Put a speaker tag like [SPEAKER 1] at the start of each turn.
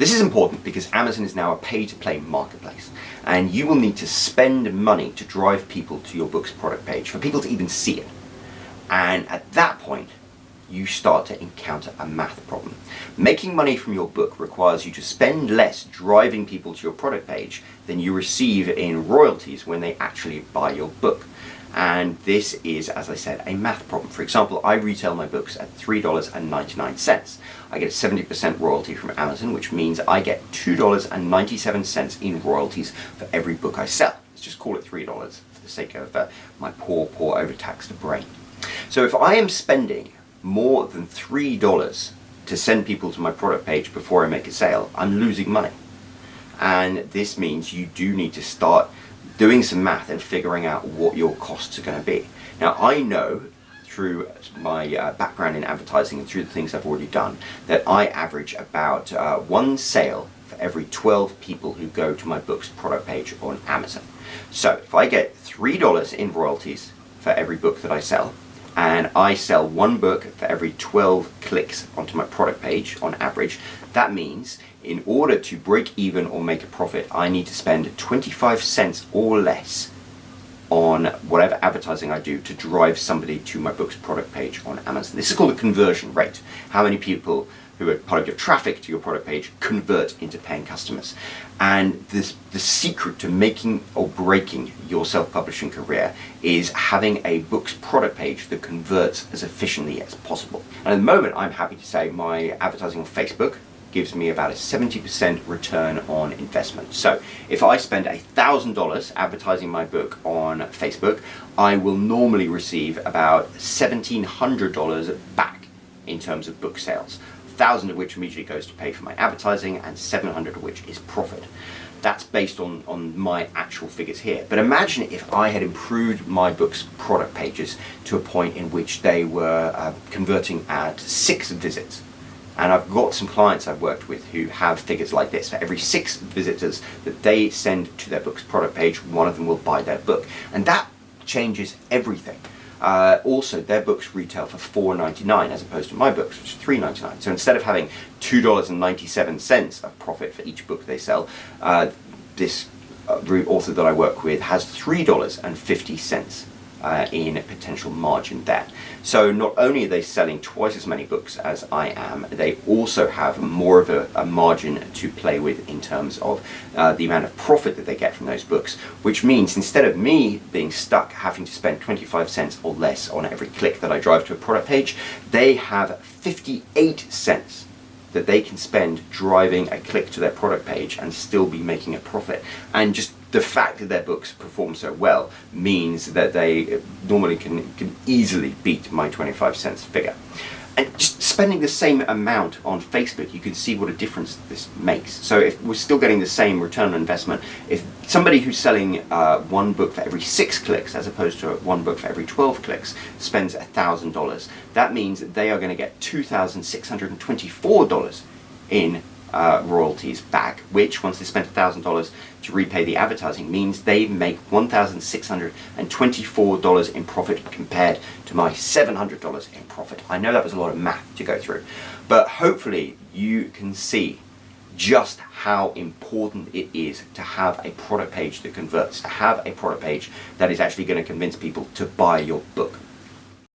[SPEAKER 1] This is important because Amazon is now a pay-to-play marketplace, and you will need to spend money to drive people to your book's product page, for people to even see it. And at that point, you start to encounter a math problem. Making money from your book requires you to spend less driving people to your product page than you receive in royalties when they actually buy your book. And this is, as I said, a math problem. For example, I retail my books at $3.99. I get a 70% royalty from Amazon, which means I get $2.97 in royalties for every book I sell. Let's just call it $3 for the sake of my poor overtaxed brain. So if I am spending more than $3 to send people to my product page before I make a sale, I'm losing money. And this means you do need to start doing some math and figuring out what your costs are going to be. Now, I know through my background in advertising and through the things I've already done that I average about one sale for every 12 people who go to my book's product page on Amazon. So if I get $3 in royalties for every book that I sell, and I sell one book for every 12 clicks onto my product page on average, that means in order to break even or make a profit, I need to spend 25 cents or less on whatever advertising I do to drive somebody to my book's product page on Amazon. This is called a conversion rate. How many people who are part of your traffic to your product page convert into paying customers. And the secret to making or breaking your self-publishing career is having a book's product page that converts as efficiently as possible. And at the moment, I'm happy to say my advertising on Facebook gives me about a 70% return on investment. So if I spend $1,000 advertising my book on Facebook, I will normally receive about $1,700 back in terms of book sales. 1,000 of which immediately goes to pay for my advertising and 700 of which is profit. That's based on my actual figures here. But imagine if I had improved my book's product pages to a point in which they were converting at 6 visits. And I've got some clients I've worked with who have figures like this. For every 6 visitors that they send to their book's product page, one of them will buy their book. And that changes everything. Also, their books retail for $4.99 as opposed to my books, which is $3.99. So instead of having $2.97 of profit for each book they sell, this author that I work with has $3.50 in potential margin there. So not only are they selling twice as many books as I am, they also have more of a margin to play with in terms of the amount of profit that they get from those books, which means instead of me being stuck having to spend 25 cents or less on every click that I drive to a product page, they have 58 cents that they can spend driving a click to their product page and still be making a profit. And just the fact that their books perform so well means that they normally can easily beat my 25 cents figure. And just spending the same amount on Facebook, you can see what a difference this makes. So if we're still getting the same return on investment, if somebody who's selling one book for every 6 clicks as opposed to one book for every 12 clicks spends $1,000, that means that they are going to get $2,624 in royalties back, which once they spent $1,000 to repay the advertising means they make $1,624 in profit compared to my $700 in profit. I know that was a lot of math to go through, but hopefully you can see just how important it is to have a product page that converts, to have a product page that is actually going to convince people to buy your book.